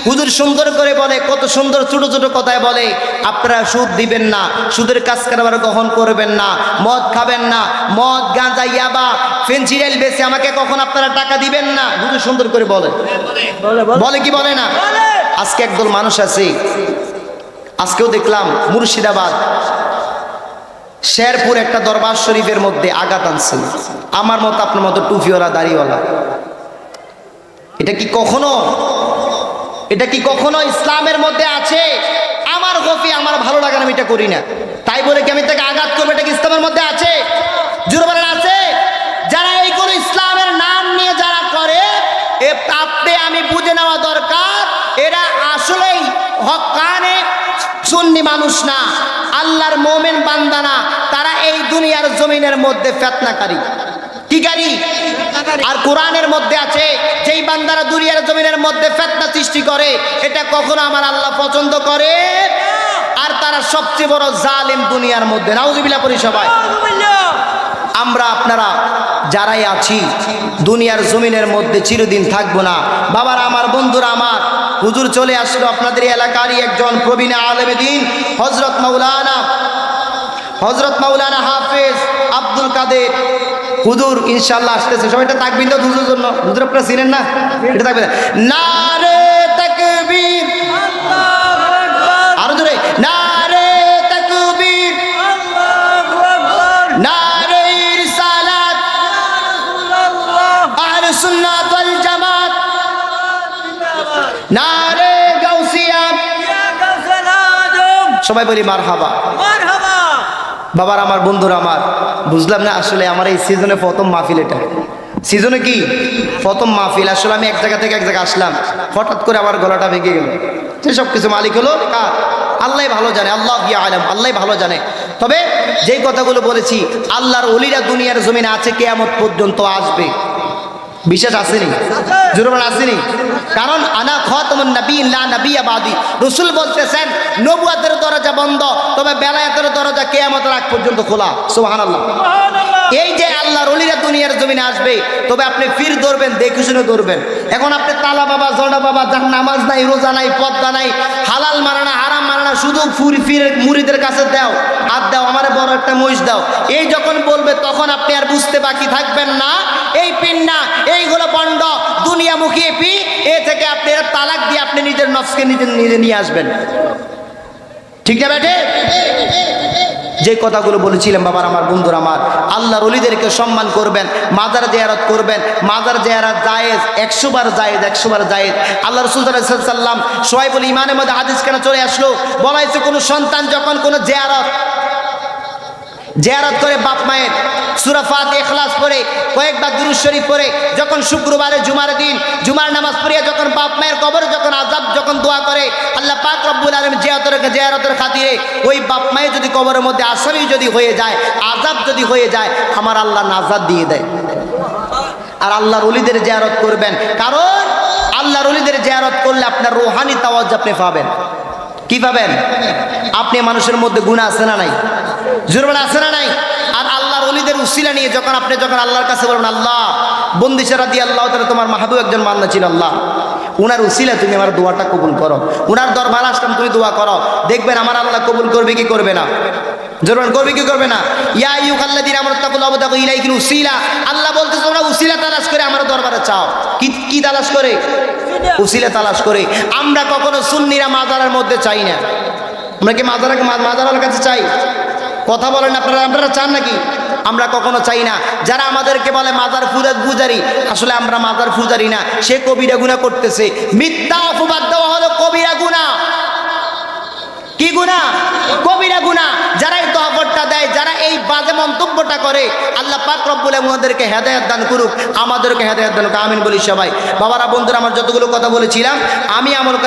হুজুর সুন্দর করে বলে, কত সুন্দর ছোট ছোট কথায় বলে, আপনারা সুদ দিবেন না, সুদের কাজ কারবার গ্রহণ করবেন না, মদ খাবেন না, মদ গাঁজা ইয়াবা ফেন্সিডিল বেচে আমাকে কখন আপনারা টাকা দিবেন না। হুজুর সুন্দর করে বলে, বলে কি বলে না? আজকে একদল মানুষ আছে, আজকেও দেখলাম মুর্শিদাবাদ শেরপুর একটা দরবার শরীফের মধ্যে আঘাত আনছে, আমার মতো আপনার মতো টুপিওয়ালা দাড়িওয়ালা। এটা কি কখনো ইসলামের মধ্যে আছে? আমার গফি আমার ভালো লাগে না, আমি এটা করি না, তাই বলে কি আমি তাকে আঘাত করবো? এটা কি ইসলামের মধ্যে আছে? জোরে বলেন আছে? যারা এইগুলো ইসলামের নাম নিয়ে যারা করে, আপনি আমি বুঝে নেওয়া দরকার, এরা আসলেই হক্কানে সুন্নি মানুষ না, আল্লাহর মোমেন বান্দা না, তারা এই দুনিয়ার জমিনের মধ্যে ফিতনাকারী। কি গাড়ি? আর কোরআনের মধ্যে আছে, যেই বান্দারা দুনিয়ার জমিনের মধ্যে ফিতনা সৃষ্টি করে, এটা কখনো আমার আল্লাহ পছন্দ করে, আর তারা সবচেয়ে বড় জালিম দুনিয়ার মধ্যে। নাউজুবিল্লাহ পড়ি সবাই। আমরা আপনারা যারাই আছি দুনিয়ার জমিনের মধ্যে চিরদিন থাকবো না। বাবারা আমার, বন্ধুরা আমার, হুজুর চলে আসলো আপনাদের এলাকারই একজন প্রবীণ আলেমে দ্বীন হযরত মাওলানা হাফেজ আব্দুল কাদের হুজুর ইনশাআল্লাহ আসতেছে। সবাইটা তাকবীর দাও হুজুরের জন্য। হুজুর আপনারা চিনেন না? এটা তাকবীর। নারে তাকবীর, আল্লাহু আকবার। আরো জোরে, নারে তাকবীর, আল্লাহু আকবার। নারে রিসালাত, রাসূলুল্লাহ, আহলে সুন্নাত ওয়াল জামাত, নারে গাউসিয়া, ইয়া গাউসুল আজম। সবাই বলি মারহাবা, মারহাবা। বাবার আমার, বন্ধুরা আমার, বুঝলাম না আসলে আমার এই সিজনে প্রথম মাহফিল। এটা সিজনে কি প্রথম মাহফিল। আসলে আমি এক জায়গা থেকে এক জায়গায় আসলাম, হঠাৎ করে আমার গলাটা ভেঙে গেল। সব কিছু মালিক হলো কার? আল্লাহ ভালো জানে, আল্লাহ আলম, আল্লাহ ভালো জানে। তবে যেই কথাগুলো বলেছি, আল্লাহর ওলিরা দুনিয়ার জমিনে আছে, কিয়ামত পর্যন্ত আসবে। বিশ্বাস আসেনি? জোরে বলেন আসেনি? কারণ আনা খাতামুন নবিয়্যিন লা নবিয়্যা বাদি, রাসূল বলতেছেন নবুয়তের দরজা বন্ধ, তবে বেলায়েতের দরজা কিয়ামতের আগ পর্যন্ত খোলা। সুবহানাল্লাহ। এই যে আল্লাহর ওলিরা দুনিয়ার জমিনে আসবে, তবে আপনি ফির ধরবেন, দেখে শুনে ধরবেন। এখন আপনি তালা বাবা, জড়া বাবা, যার নামাজ নাই, রোজা নাই, পর্দা নাই, হালাল মানা না, হারাম মানা না, শুধু ফির মুরিদের কাছে দাও, আর দাও আমারে বড় একটা মহিষ দাও, এই যখন বলবে, তখন আপনি আর বুঝতে বাকি থাকবেন না এই পিন না, এইগুলো বন্ড দুনিয়ামুখী পি। এ থেকে আপনি তালাক দিয়ে আপনি নিজের নফসকে নিজে নিয়ে আসবেন। ঠিক না বেটে? যে কথাগুলো বলেছিলাম বাবার আমার, বন্ধুরা আমার, আল্লাহর ওলিদেরকে সম্মান করবেন, মাজার জিয়ারত করবেন। মাজার জিয়ারত জায়েজ, 100 বার জায়েজ, 100 বার জায়েজ। আল্লাহ রাসূল সাল্লাল্লাহু আলাইহি ওয়াসাল্লাম শুআয়বুল ঈমানের মধ্যে হাদিস কেন চলে আসলো? বলা হয়েছে কোনো সন্তান যখন কোনো জিয়ারত করে, বাপ মায়ের সূরা ফাতিহা ইখলাস পড়ে, কয়েকবার দুরূদ শরীফ পড়ে, যখন শুক্রবারে জুমার দিন জুমার নামাজ পড়িয়া যখন বাপ মায়ের কবরে যখন আযাব যখন দোয়া করে, আল্লাহ পাক রব্বুল আলামিন জিয়ারতের খাতিরে ওই বাপ মায়ের যদি কবরের মধ্যে আসামি যদি হয়ে যায়, আযাব যদি হয়ে যায়, আমার আল্লাহ নাজাত দিয়ে দেয়। আর আল্লাহর ওলিদের জিয়ারত করবেন, কারণ আল্লাহর ওলিদের জিয়ারত করলে আপনার রূহানি তাওয়াজ্জুহ আপনি পাবেন। কি পাবেন? আপনি মানুষের মধ্যে গুনাহ আছে না নাই? জোরে আছে না নাই? আর আল্লাহর ওলিদের উসিলা নিয়ে যখন আল্লাহর কাছে বলবেন, আল্লাহ বন্দিশা রাদিয়াল্লাহু তাআলা তোমার মাহবুব একজন বান্দা ছিল, আল্লাহ উনার উসিলা তুমি আমার দোয়াটা কবুল করো, উনার দরবারে আসলাম, তুমি দোয়া করো, দেখবেন আমার আল্লাহ কবুল করবে কি করবে না? জোরে করবে কি করবে না? ইয়া আইয়ুহাল্লাযীনা আমানু তাকুল্লাহা ওয়া তাকু ইলাইহিল উসিলা। আল্লাহ বলতেছে তোমরা উসিলা তালাশ করে আমার দরবারে চাও। কি তালাশ করে? উসিলা তালাশ করে। আমরা কখনো সুন্নিরা মাজারের মধ্যে চাই না। আমরা কি মাজারের কাছে চাই? কথা বলেন আপনারা চান নাকি? আমরা কখনো চাই না। যারা আমাদেরকে বলে মাজার পূজারি, আসলে আমরা মাজার পূজারি না, সে কবিরা গুনাহ করতেছে। মিথ্যা অপবাদ দেওয়া হলো কবিরা গুনাহ। কি গুনাহ? কবিরা গুনাহ। যারা এই তহবতটা দেয়, যারা এই বাজে মন্তব্যটা করে, আল্লাহ পাক রব্বুল আলামিন ওদেরকে হেদায়েত দান করুক, আমাদেরকে হেদায়েত দান করুক। আমিন বলি সবাই। বাবারা, বন্ধুরা আমার, যতগুলো কথা বলেছিলাম আমি আমল